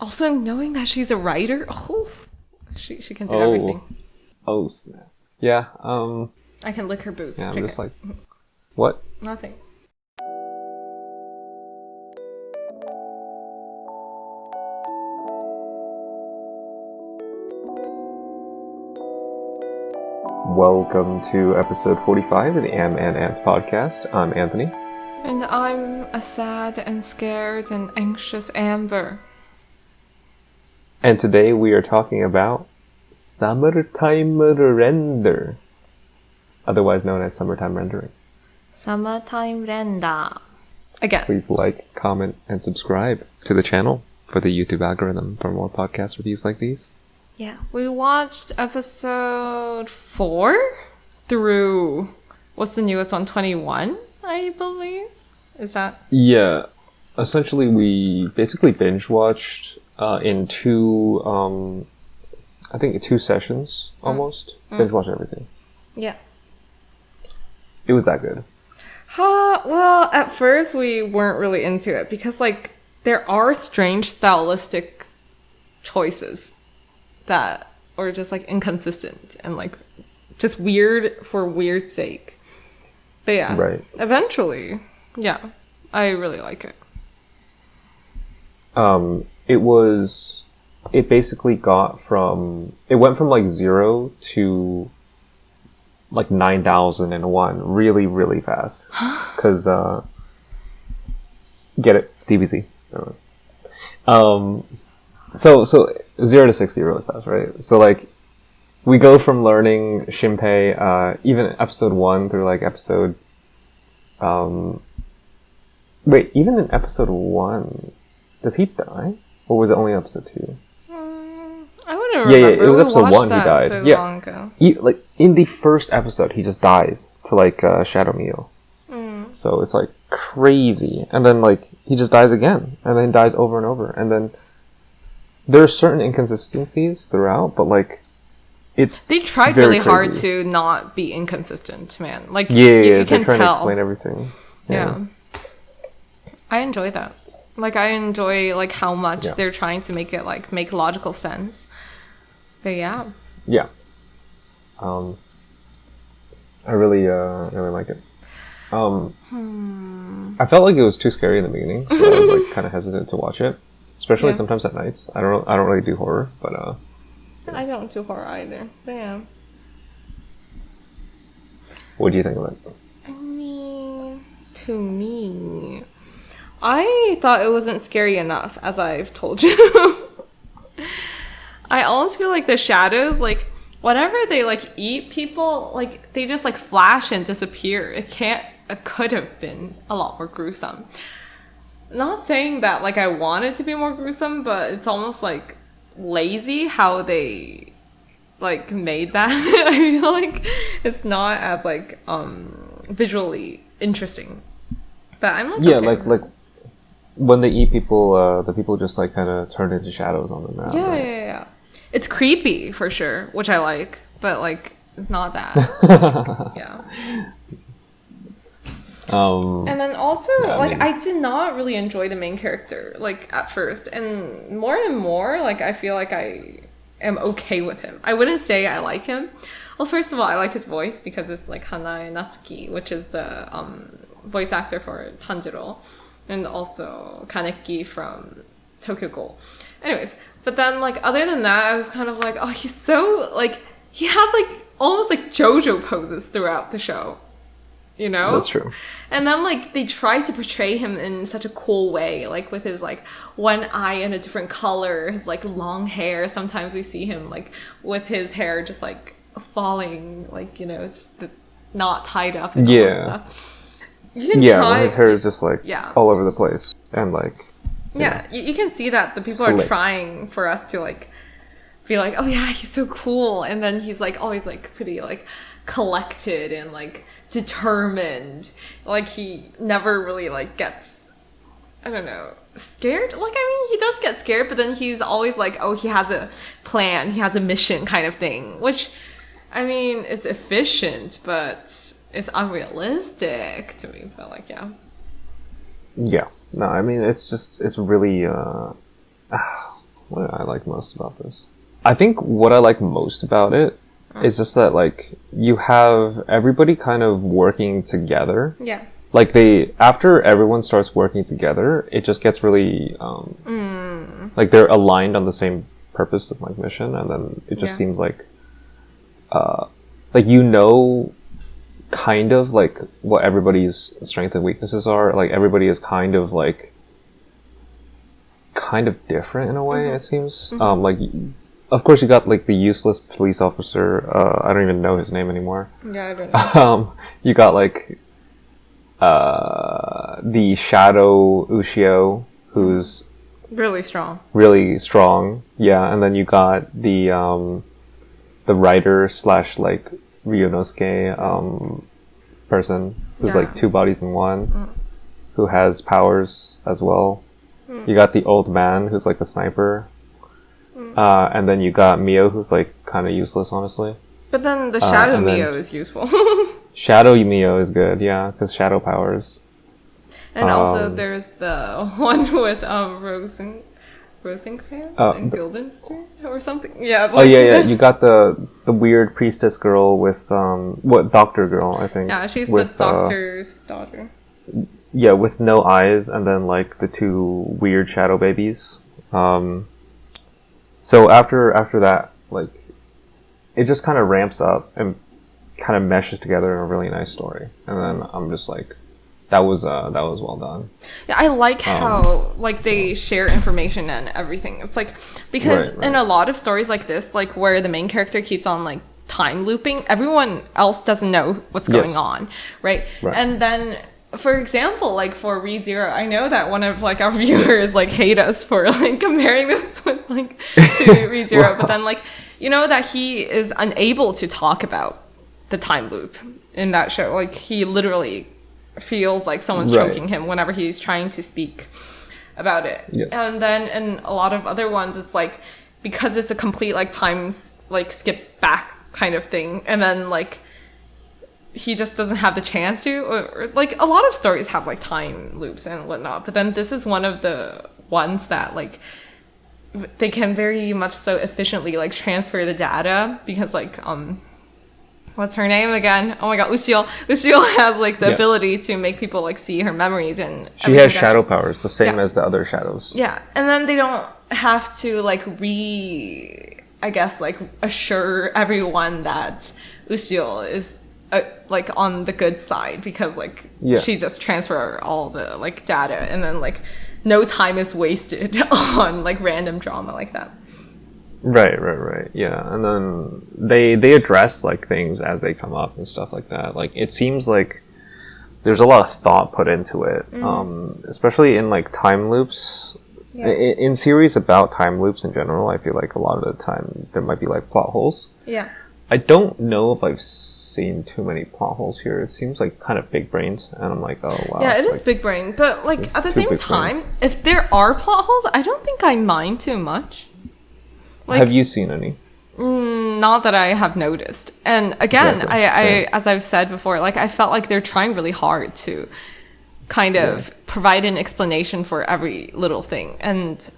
Also, knowing that she's a writer, she can do everything. Oh, snap. Yeah, I can lick her boots. yeah, I'm just like, what? Nothing. Welcome to episode 45 of the Amb Ant Podcast. I'm Anthony. And I'm a sad and scared and anxious Amber. And today we are talking about summertime render, otherwise known as summertime rendering. Summertime render. Again. Please like, comment, and subscribe to the channel for the YouTube algorithm for more podcast reviews like these. Yeah, we watched episode 4 through, what's the newest one, 21, I believe? Is that? Yeah, essentially we basically binge watched in two sessions almost. Binge watched everything. Yeah. It was that good. Well, at first we weren't really into it because, like, there are strange stylistic choices that are just, like, inconsistent and, like, just weird for weird's sake. But yeah, right. Eventually, yeah, I really like it. It basically it went from like 0 to like 9,001 really, really fast. Cause, get it? DBZ. So 0 to 60 really fast, right? So like, we go from learning Shinpei, even episode 1 through like episode, wait, even in episode 1, does he die? Or was it only episode 2? I wouldn't remember. Yeah, it was episode 1 he that died. So yeah. long ago. Like, in the first episode, he just dies to like, Shadow Mio. So it's like crazy. And then like, he just dies again. And then dies over and over. And then there are certain inconsistencies throughout, but like, they tried really hard to not be inconsistent, man. Like, you can they're trying tell. to explain everything. Yeah. I enjoy that. Like, I enjoy, like, how much they're trying to make it, like, make logical sense. But yeah. Yeah. I really like it. I felt like it was too scary in the beginning, so I was, like, kind of hesitant to watch it. Especially sometimes at nights. I don't really do horror, but, I don't do horror either. But yeah. What do you think of it? I mean, to me, I thought it wasn't scary enough, as I've told you. I almost feel like the shadows, like, whenever they, like, eat people, like, they just, like, flash and disappear. It could have been a lot more gruesome. Not saying that, like, I want it to be more gruesome, but it's almost, like, lazy how they, like, made that. I feel like it's not as, like, visually interesting. But I'm like, okay. like when they eat people, the people just like kind of turn into shadows on them now. Yeah, right? Yeah. It's creepy for sure, which I like, but like it's not that. Yeah. And then also, I did not really enjoy the main character, like, at first. And more, like, I feel like I am okay with him. I wouldn't say I like him. Well, first of all, I like his voice because it's, like, Hanae Natsuki, which is the voice actor for Tanjiro. And also Kaneki from Tokyo Ghoul. Anyways, but then, like, other than that, I was kind of like, oh, he's so, like, he has, like, almost, like, JoJo poses throughout the show. You know? That's true. And then, like, they try to portray him in such a cool way, like, with his, like, one eye in a different color, his, like, long hair. Sometimes we see him, like, with his hair just, like, falling, like, you know, just not tied up and all this stuff. You can try, when his hair is just, like, all over the place. And, like... You can see that the people are trying for us to, like, be like, oh, yeah, he's so cool. And then he's, like, always, like, pretty, like, collected and, like, determined. Like, he never really, like, gets, I don't know, scared. Like, I mean, he does get scared, but then he's always like, oh, he has a plan, he has a mission kind of thing, which, I mean, it's efficient, but it's unrealistic to me. But, like, yeah, no, I mean, it's really what did I like most about this? I think what I like most about it is just that, like, you have everybody kind of working together. Yeah. Like, after everyone starts working together, it just gets really, like, they're aligned on the same purpose of, like, mission, and then it just seems like, you know, kind of, like, what everybody's strengths and weaknesses are. Like, everybody is kind of different in a way, it seems. Like, of course, you got, like, the useless police officer. I don't even know his name anymore. Yeah, I don't know. You got, like, the Shadow Ushio, who's really strong. Really strong, yeah. And then you got the writer / like Ryunosuke person who's like 2 bodies in one, who has powers as well. You got the old man who's like a sniper. And then you got Mio, who's like kind of useless, honestly. But then the Shadow Mio is useful. Shadow Mio is good, yeah, because shadow powers. And also there's the one with Rosencrantz and Guildenstern or something. Yeah. Like, yeah. You got the weird priestess girl with doctor girl, I think. Yeah, she's the doctor's daughter. Yeah, with no eyes, and then like the 2 weird shadow babies. So after that, like, it just kind of ramps up and kind of meshes together in a really nice story. And then I'm just like, that was well done. Yeah, I like how like they share information and everything. It's like, because in a lot of stories like this, like where the main character keeps on like time looping, everyone else doesn't know what's going on, right? And then, for example, like for Re:Zero, I know that one of like our viewers like hate us for like comparing this with like to Re:Zero, but then like, you know that he is unable to talk about the time loop in that show. Like, he literally feels like someone's choking him whenever he's trying to speak about it. And then in a lot of other ones, it's like, because it's a complete like times like skip back kind of thing, and then like he just doesn't have the chance to, or like a lot of stories have like time loops and whatnot, but then this is one of the ones that like they can very much so efficiently like transfer the data, because like what's her name again? Oh my god, Ushio has like the ability to make people like see her memories, and she has shadow powers the same as the other shadows. Yeah, and then they don't have to like assure everyone that Ushio is like on the good side, because like she just transfer all the like data, and then like no time is wasted on like random drama like that. Right. Yeah, and then they address like things as they come up and stuff like that. Like, it seems like there's a lot of thought put into it, especially in like time loops. In series about time loops in general, I feel like a lot of the time there might be like plot holes. Yeah. I don't know if I've seen too many plot holes here. It seems like kind of big brains, and I'm like, oh wow. Yeah, it is big brain, but like at the same time, if there are plot holes, I don't think I mind too much. Like, have you seen any? Not that I have noticed. And again, I as I've said before, like I felt like they're trying really hard to kind of provide an explanation for every little thing, and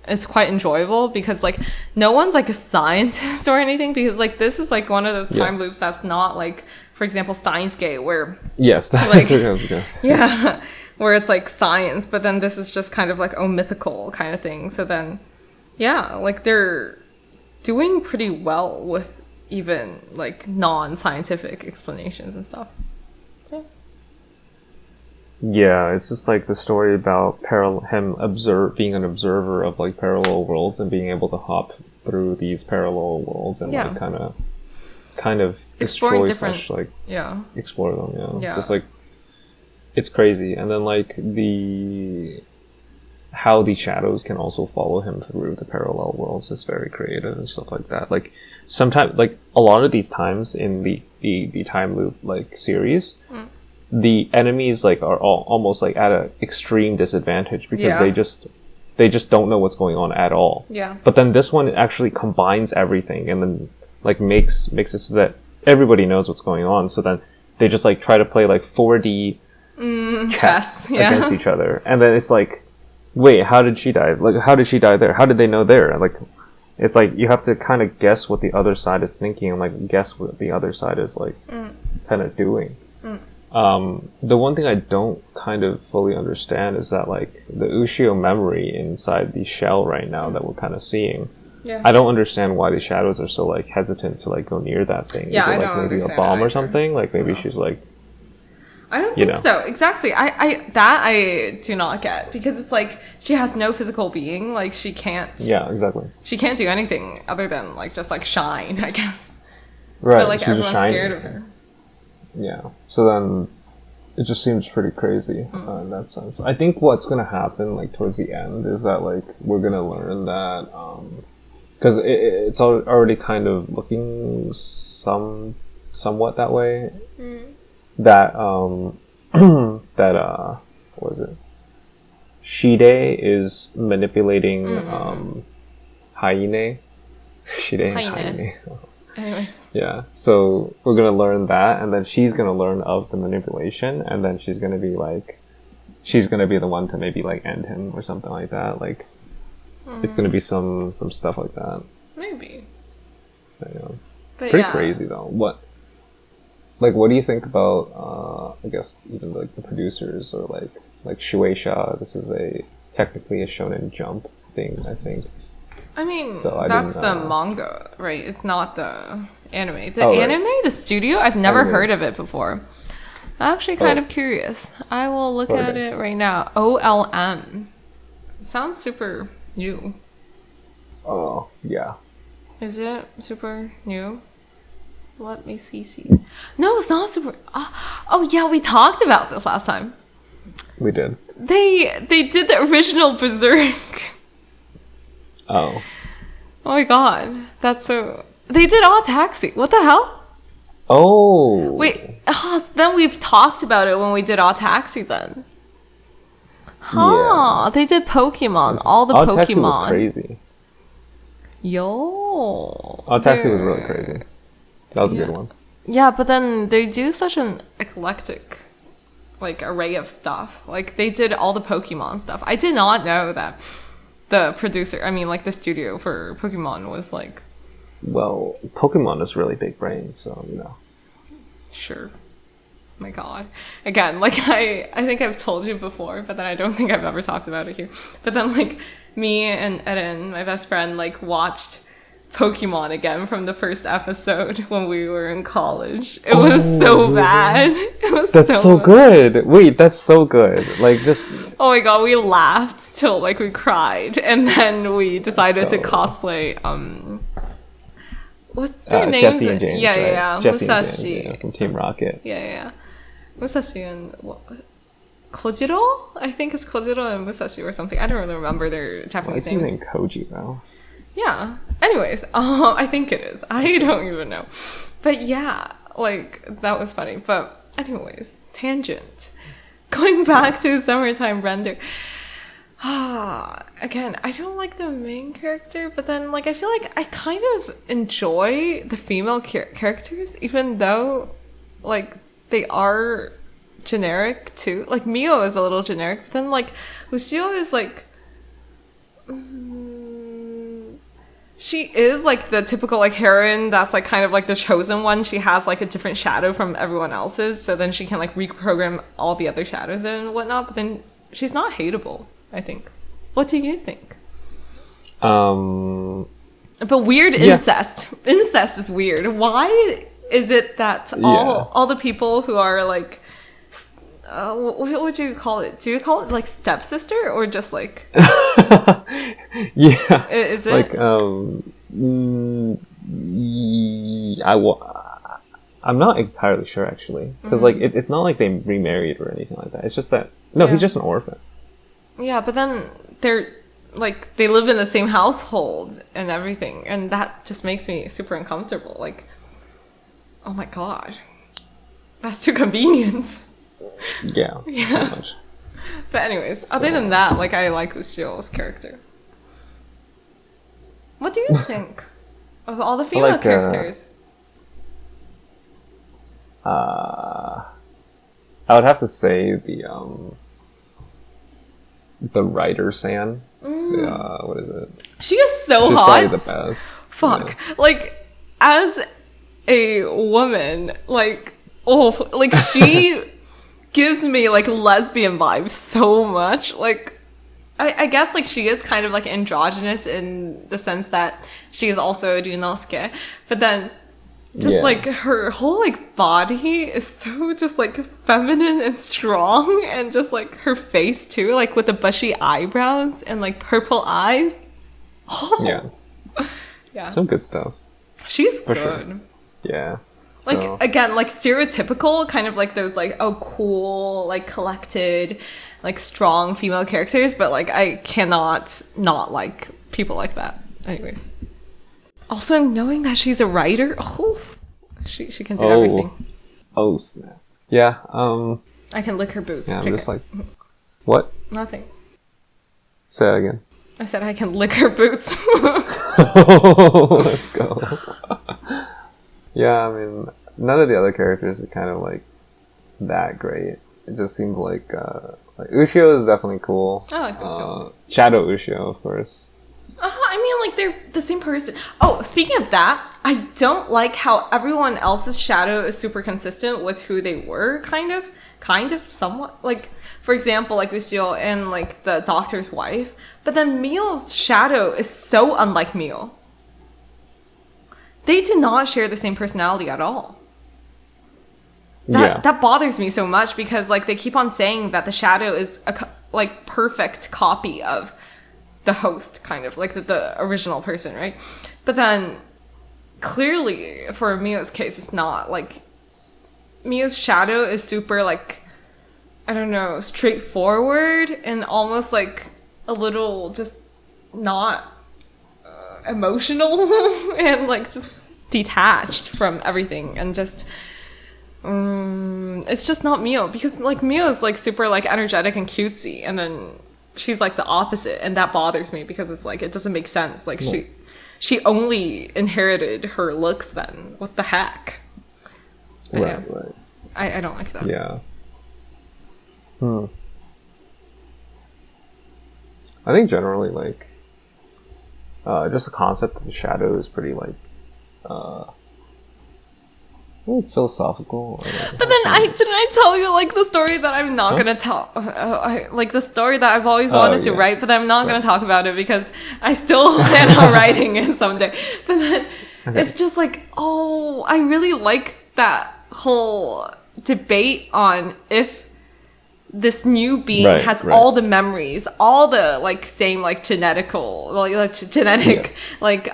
it's quite enjoyable, because like no one's like a scientist or anything, because like this is like one of those time loops that's not like, for example, Stein's Gate, where like, where it's like science, but then this is just kind of like mythical kind of thing. So then like they're doing pretty well with even like non-scientific explanations and stuff. Yeah, it's just like the story about being an observer of like parallel worlds, and being able to hop through these parallel worlds and like kind of destroy explore them. Just like, it's crazy. And then like how the shadows can also follow him through the parallel worlds is very creative and stuff like that. Like, sometimes, like a lot of these times in the time loop like series, the enemies like are almost like at an extreme disadvantage, because they just don't know what's going on at all. Yeah. But then this one actually combines everything, and then like makes it so that everybody knows what's going on. So then they just like try to play like 4D chess against each other, and then it's like wait, how did she die? Like, how did she die there? How did they know there? Like, it's like you have to kind of guess what the other side is thinking and like guess what the other side is like kind of doing. The one thing I don't kind of fully understand is that like the Ushio memory inside the shell right now that we're kind of seeing. Yeah. I don't understand why the shadows are so like hesitant to like go near that thing. Yeah, is it I like don't maybe a bomb or something? Like maybe she's like. I don't think so. Exactly. I do not get, because it's like she has no physical being. Like she can't. Yeah, exactly. She can't do anything other than like just like shine, I guess. Right. But like she's everyone's scared of her. Yeah. So then it just seems pretty crazy in that sense. I think what's gonna happen like towards the end is that like we're gonna learn that because it's already kind of looking somewhat that way. That what was it? Shide is manipulating Haine. Shide and Haine. Anyways. Yeah. So we're gonna learn that, and then she's gonna learn of the manipulation, and then she's gonna be the one to maybe like end him or something like that. Like it's gonna be some stuff like that. Maybe. Yeah. Pretty crazy though. What do you think about I guess even like the producers or like Shueisha? This is technically a Shonen Jump thing, I think. I mean, that's the manga, right? It's not the anime. The anime, right. The studio, I've never heard of it before. I'm actually kind of curious. I will look at it right now. OLM. Sounds super new. Oh, yeah. Is it super new? Let me see. No, it's not super. Oh, yeah, we talked about this last time. We did. They did the original Berserk. Oh. Oh my god. That's so... They did All Taxi. What the hell? Oh. Wait. Then we've talked about it when we did All Taxi then. Yeah. They did Pokemon. All the Pokemon. All Taxi was crazy. Yo. All Taxi was really crazy. That was a good one. Yeah, but then they do such an eclectic like array of stuff. Like they did all the Pokemon stuff. I did not know that the producer, I mean like the studio for Pokemon was like... Well, Pokemon is really big brains, so you know. Sure. My god. Again, like I think I've told you before, but then I don't think I've ever talked about it here. But then like me and EREN, my best friend, like watched Pokemon again from the first episode when we were in college. It was so bad. It was that's so good. Wait, that's so good. Like just... Oh my god, we laughed till like we cried, and then we decided to cosplay what's their names? Jesse and James. Yeah. Right? Jesse Musashi. And James, from Team Rocket. Yeah. Musashi and Kojiro? I think it's Kojiro and Musashi or something. I don't really remember their Japanese names. Why is his name Koji though? Yeah. Anyways, I think it is. I don't even know. But yeah, like, that was funny. But anyways, tangent. Going back to Summertime Render. Again, I don't like the main character, but then, like, I feel like I kind of enjoy the female characters, even though, like, they are generic, too. Like, Mio is a little generic, but then, like, Ushio is, like... she is like the typical like heroine that's like kind of like the chosen one. She has like a different shadow from everyone else's, so then she can like reprogram all the other shadows and whatnot, but then she's not hateable, I think. What do you think? But weird incest. Incest is weird. Why is it that all the people who are like what would you call it? Do you call it like stepsister or just like yeah, is it like I'm not entirely sure actually, because like it's not like they remarried or anything like that. It's just that he's just an orphan. Yeah, but then they're like they live in the same household and everything, and that just makes me super uncomfortable. Like, oh my god, that's too convenient. Yeah. But anyways, other than that, like I like Ushio's character. What do you think of all the female characters? I would have to say the writer San. What is it? She is so She's hot. probably the best. Fuck. Yeah. Like, as a woman, like, oh, like, she gives me, like, lesbian vibes so much. Like, I guess, like, she is kind of, like, androgynous in the sense that she is also a Ryunosuke. But then, just, like, her whole, like, body is so just, like, feminine and strong. And just, like, her face, too. Like, with the bushy eyebrows and, like, purple eyes. Oh. Yeah. Yeah. Some good stuff. She's For good. sure. Yeah. Like, So- again, like, stereotypical, kind of like those, like, oh, cool, like, collected, like, strong female characters, but, like, I cannot not like people like that. Anyways. Also, knowing that she's a writer, oh, she can do everything. Oh, snap. Yeah, I can lick her boots. yeah, I'm JK. just like, what? Nothing. Say that again. I said I can lick her boots. Let's go. Yeah, I mean, none of the other characters are kind of like that great. It just seems like Ushio is definitely cool. I like Ushio. Shadow Ushio, of course. I mean, like, they're the same person. Oh, speaking of that, I don't like how everyone else's shadow is super consistent with who they were, kind of, somewhat. Like, for example, like Ushio and, like, the doctor's wife. But then Mio's shadow is so unlike Mio. They do not share the same personality at all. That bothers me so much because, like, they keep on saying that the shadow is a like perfect copy of the host, kind of like the original person, right? But then clearly for Mio's case, it's not. Like, Mio's shadow is super, like, I don't know, straightforward and almost like a little just not emotional and, like, just detached from everything and just it's just not Mio, because, like, Mio's, like, super, like, energetic and cutesy, and then she's, like, the opposite, and that bothers me because it's like it doesn't make sense. Like, she only inherited her looks then. What the heck? Right. I don't like that. Yeah. I think generally, like, just the concept of the shadow is pretty, like, philosophical. But then didn't I tell you, like, the story that I'm not gonna tell, like, the story that I've always wanted to write, but I'm not gonna talk about it because I still plan on writing it someday. But then it's just like, oh, I really like that whole debate on if this new being has all the memories, all the, like, same, like, genetic like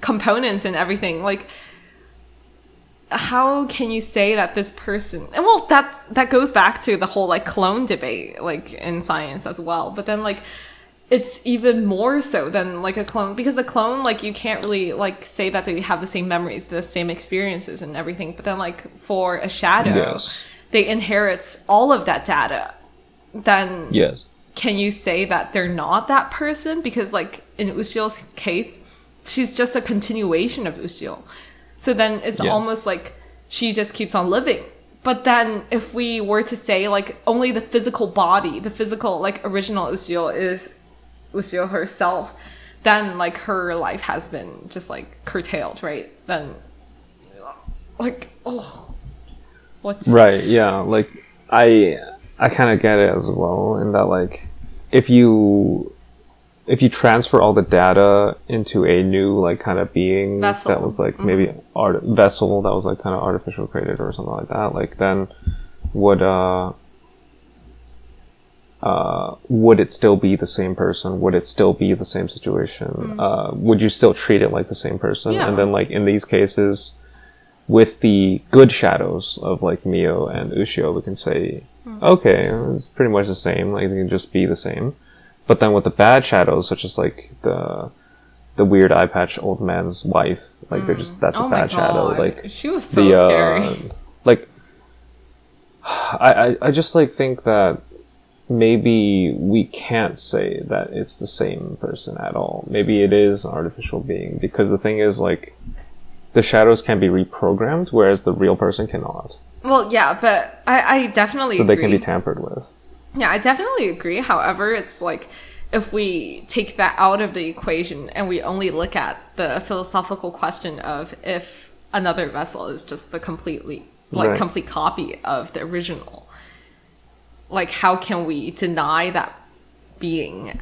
components and everything. Like, how can you say that this person, and well, that goes back to the whole, like, clone debate, like, in science as well. But then, like, it's even more so than, like, a clone, because a clone, like, you can't really, like, say that they have the same memories, the same experiences and everything. But then, like, for a shadow, they inherit all of that data. Then can you say that they're not that person? Because, like, in Ushio's case, she's just a continuation of Ushio. So then it's almost like she just keeps on living. But then if we were to say, like, only the physical body, the physical, like, original Ushio is Ushio herself, then, like, her life has been just, like, curtailed, right? Then, like, oh, what's... Right, yeah. Like, I kind of get it as well, in that, like, if you transfer all the data into a new, like, kind of being vessel. That was, like, maybe vessel that was, like, kind of artificial created or something like that, like, then would it still be the same person? Would it still be the same situation? Would you still treat it like the same person? Yeah. And then, like, in these cases, with the good shadows of, like, Mio and Ushio, we can say, okay, it's pretty much the same, like, they can just be the same. But then with the bad shadows, such as, like, the weird eye patch old man's wife, like, they're just, that's a bad shadow. Like, she was so scary. Like, I just, like, think that maybe we can't say that it's the same person at all. Maybe it is an artificial being, because the thing is, like, the shadows can be reprogrammed, whereas the real person cannot. Well, yeah, but I definitely agree. So they can be agree. tampered with. Yeah, I definitely agree. However, it's like if we take that out of the equation and we only look at the philosophical question of if another vessel is just the complete copy of the original, like how can we deny that being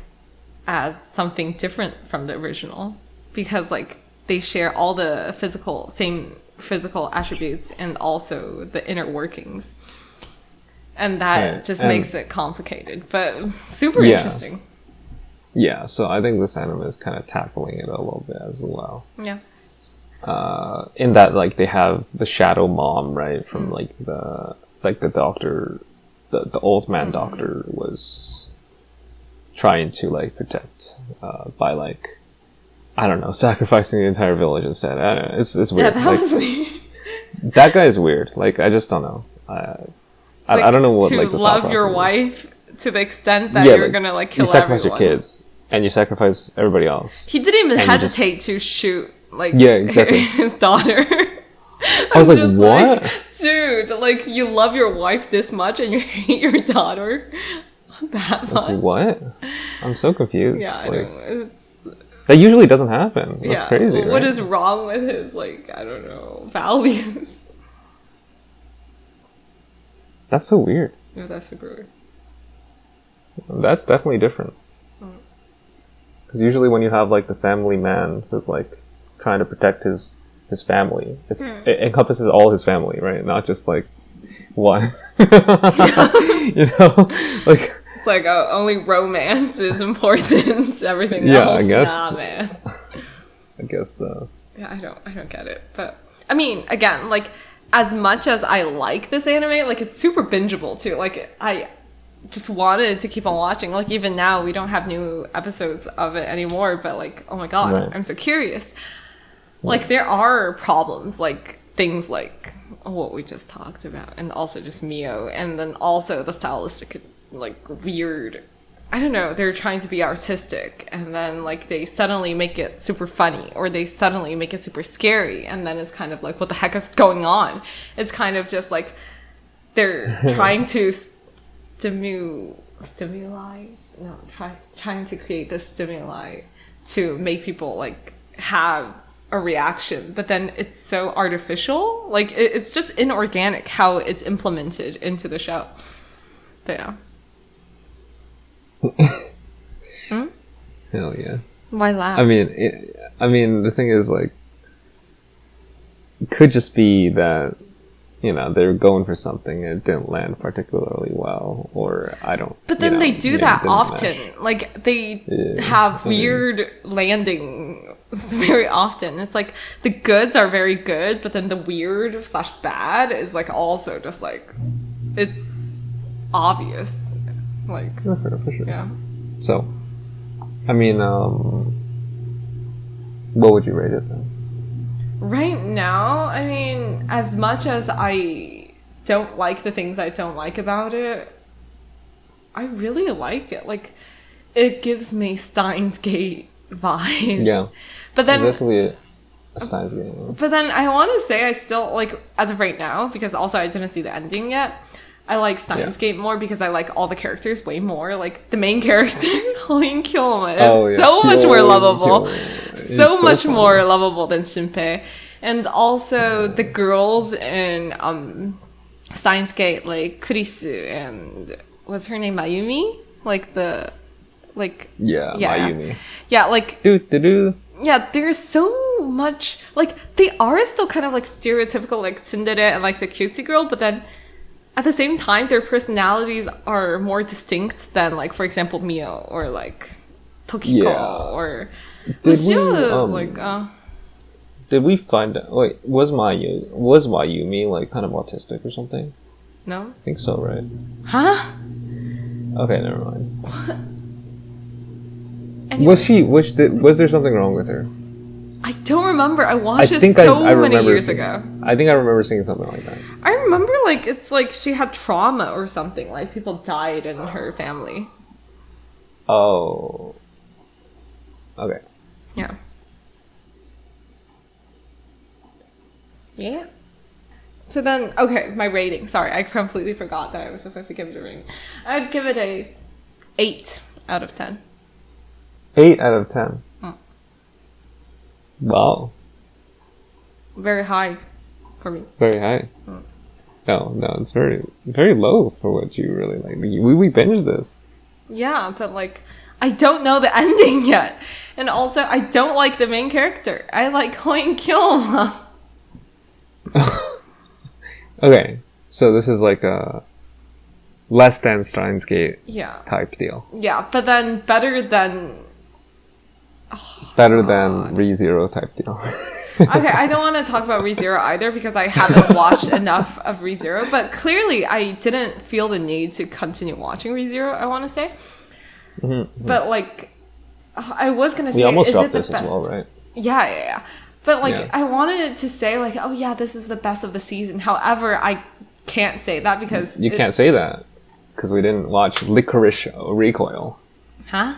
as something different from the original? Because like they share all the same physical attributes and also the inner workings. And that just makes it complicated, but super interesting. Yeah, so I think this anime is kind of tackling it a little bit as well. Yeah. In that, like, they have the shadow mom, right, from like the doctor, the old man doctor was trying to like protect by like, I don't know, sacrificing the entire village instead. I don't know, it's weird. Yeah, that was weird. That guy is weird. Like, I just don't know. I don't know what to like the love your wife to the extent that you're gonna like kill you sacrifice everyone. your kids and you sacrifice everybody else. He didn't even hesitate to shoot like exactly. his daughter. I was like, what? Like, dude, like you love your wife this much and you hate your daughter that much? Like, what? I'm so confused. Yeah, I know. That usually doesn't happen. That's crazy, right? What is wrong with his like, I don't know, values? That's so weird. No, that's super weird. That's definitely different. Because usually when you have like the family man who's like trying to protect his family, it encompasses all his family, right? Not just like one. You know, like it's like only romance is important. Everything else, I guess. nah, man. I guess so. Yeah, I don't get it, but I mean, again, like. As much as I like this anime, like, it's super bingeable, too. Like, I just wanted to keep on watching. Like, even now, we don't have new episodes of it anymore, but, like, oh my god, I'm so curious. Like, there are problems, like, things like what we just talked about, and also just Mio, and then also the stylistic, like, weird... I don't know, they're trying to be artistic, and then, like, they suddenly make it super funny, or they suddenly make it super scary, and then it's kind of like, what the heck is going on? It's kind of just like, they're trying to trying to create this stimuli to make people, like, have a reaction, but then it's so artificial, like, it's just inorganic how it's implemented into the show. But yeah. Hell yeah. Why laugh? I mean, the thing is, like, it could just be that, you know, they were going for something and it didn't land particularly well, or I don't... But then they do that often. Like, they have weird landings very often. It's like, the goods are very good, but then the weird/bad is, like, also just, like, it's obvious. Like, for sure. Yeah. So, I mean, what would you rate it then? Right now, I mean, as much as I don't like the things I don't like about it, I really like it. Like, it gives me Steins Gate vibes. Yeah. But then... It's definitely a Steins Gate. Yeah. But then I want to say I still, like, as of right now, because also I didn't see the ending yet, I like Steins Gate more because I like all the characters way more. Like, the main character, Hoin Kyoma, is so much more lovable. So much more lovable than Shinpei. And also, the girls in Steins Gate, like, Kurisu and... What's her name? Mayumi? Like, the... Like... Yeah, Mayumi. Yeah, like... Do. Yeah, there's so much... Like, they are still kind of, like, stereotypical, like, tsundere and, like, the cutesy girl, but then... At the same time, their personalities are more distinct than, like, for example, Mio or, like, Tokiko or... Did we find out... Wait, was Mayumi, like, kind of autistic or something? No? I think so, right? Huh? Okay, never mind. What? Anyway. Was there something wrong with her? I don't remember. I watched it so many years ago. I think I remember seeing something like that. I remember, like, it's like she had trauma or something. Like, people died in her family. Oh. Okay. Yeah. Yeah. So then, okay, my rating. Sorry, I completely forgot that I was supposed to give it a rating. I'd give it a 8 out of 10. 8 out of 10. Wow. Very high for me. Very high. No, it's very, very low for what you really like. We binged this. Yeah, but like, I don't know the ending yet. And also, I don't like the main character. I like Hoin Kyung. Okay, so this is like a less than Steins Gate type deal. Yeah, but then better than ReZero type deal. Okay, I don't want to talk about ReZero either because I haven't watched enough of ReZero, but clearly I didn't feel the need to continue watching ReZero, I want to say. But like, I was going to say, we almost is dropped it the this best? as well, right? Yeah. But like, I wanted to say like, oh yeah, this is the best of the season. However, I can't say that because... You can't say that because we didn't watch Licorice Recoil. Huh?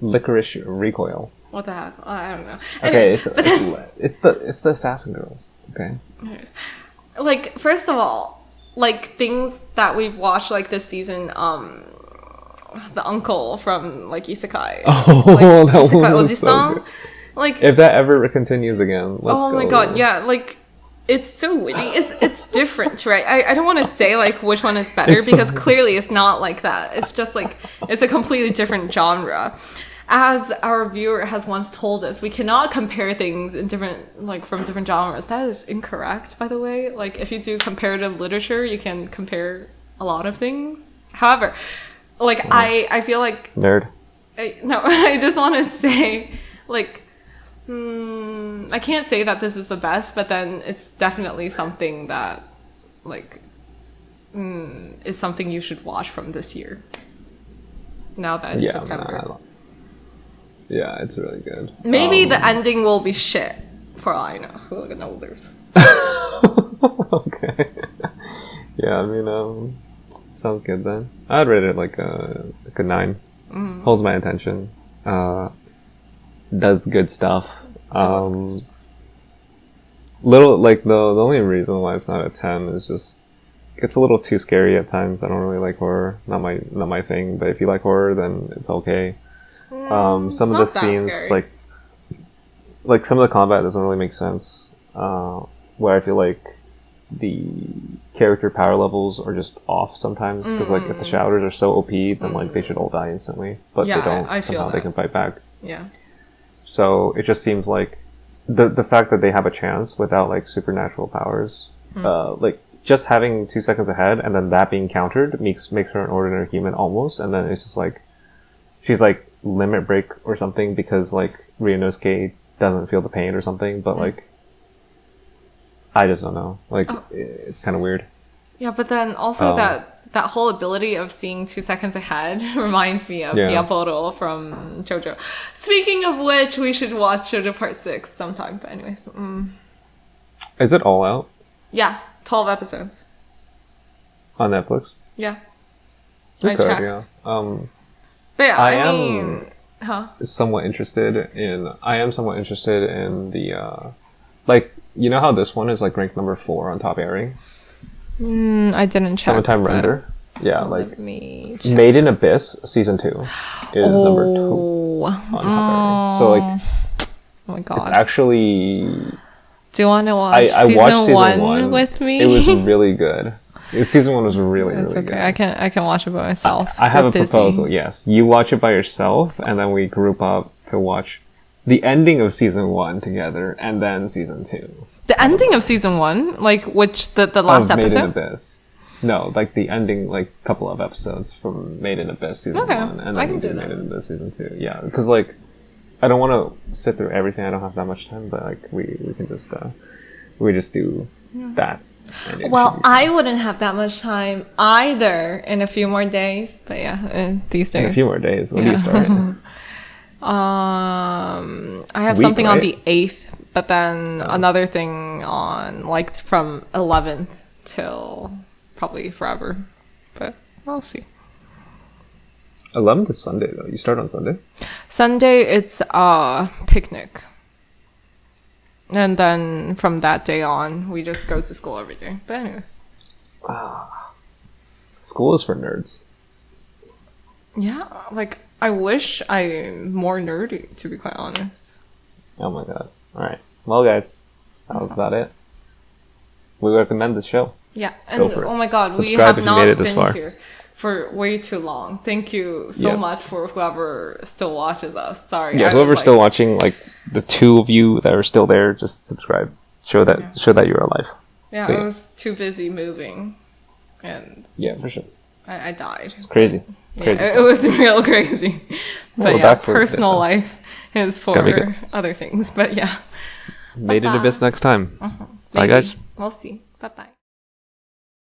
Licorice Recoil. What the heck? I don't know. Okay, Anyways, it's the Assassin Girls. Okay. Anyways, like, first of all, like things that we've watched like this season, the uncle from like Isekai. Oh, like, that Isekai one was so Oji-san. good. Like, if that ever continues again, let's go. Oh my god, yeah, like it's so witty. It's different, right? I don't want to say like which one is better because clearly it's not like that. It's just like it's a completely different genre. As our viewer has once told us, we cannot compare things in different like from different genres. That is incorrect, by the way. Like if you do comparative literature, you can compare a lot of things. However, like I feel like nerd. I just want to say like I can't say that this is the best, but then it's definitely something that like is something you should watch from this year. Now that it's September. Yeah, it's really good. Maybe the ending will be shit, for all I know. Who knows? Okay. Yeah, I mean, sounds good then. I'd rate it like a 9. Holds my attention. Does good stuff. Little like the only reason why it's not a 10 is just it's a little too scary at times. I don't really like horror. Not my thing. But if you like horror, then it's okay. Some of the scenes like some of the combat doesn't really make sense. Where I feel like the character power levels are just off sometimes because like if the shouters are so OP, then like they should all die instantly, but they don't. Somehow they can fight back. Yeah. So it just seems like the fact that they have a chance without like supernatural powers, like just having 2 seconds ahead and then that being countered makes her an ordinary human almost, and then it's just like she's like limit break or something because like Ryunosuke doesn't feel the pain or something, but like I just don't know. Like it's kind of weird. Yeah, but then also that whole ability of seeing 2 seconds ahead reminds me of Diabolo from JoJo. Speaking of which, we should watch JoJo Part 6 sometime. But anyways. Is it all out? Yeah, 12 episodes. On Netflix? Yeah. Okay, I checked. yeah. But yeah, I mean... somewhat interested in the... like, you know how this one is like ranked number 4 on Top Airing? I didn't check. Summertime Render. Yeah, like Made in Abyss Season 2 is number 2 on Top Airing. So like, oh my god, it's actually. Do you want to watch? I watched season 1 with me. It was really good. Season 1 was really okay. good. I can watch it by myself. I have a proposal. Yes, you watch it by yourself, and then we group up to watch the ending of Season 1 together, and then Season 2. The ending of Season 1, like which the last episode? Made in Abyss. No, like the ending, like couple of episodes from Made in Abyss Season 1, and then we do Made in Abyss Season 2. Yeah, because like I don't want to sit through everything. I don't have that much time, but like we can just do that. Well, I wouldn't have that much time either in a few more days, but yeah, these days. In a few more days. When do you start? I have something on the 8th, but then another thing on like from 11th till probably forever, but we'll see. 11th is Sunday though. You start on Sunday? Sunday it's picnic. And then from that day on, we just go to school every day. But anyways. School is for nerds. Yeah, like, I wish I'm more nerdy, to be quite honest. Oh my god. Alright. Well, guys, that was about it. We recommend the show. Yeah, and oh my god, we Subscribe have not made it this been far. here for way too long. Thank you so much for whoever still watches us. Sorry. Yeah, whoever's still watching, like the 2 of you that are still there, just subscribe. Show that you're alive. Yeah, But I was too busy moving, and yeah, for sure. I died. It's crazy. Yeah, it was real crazy. But yeah, personal life is for other things. But yeah. Made it abyss next time. Bye, Maybe. guys. We'll see. Bye-bye.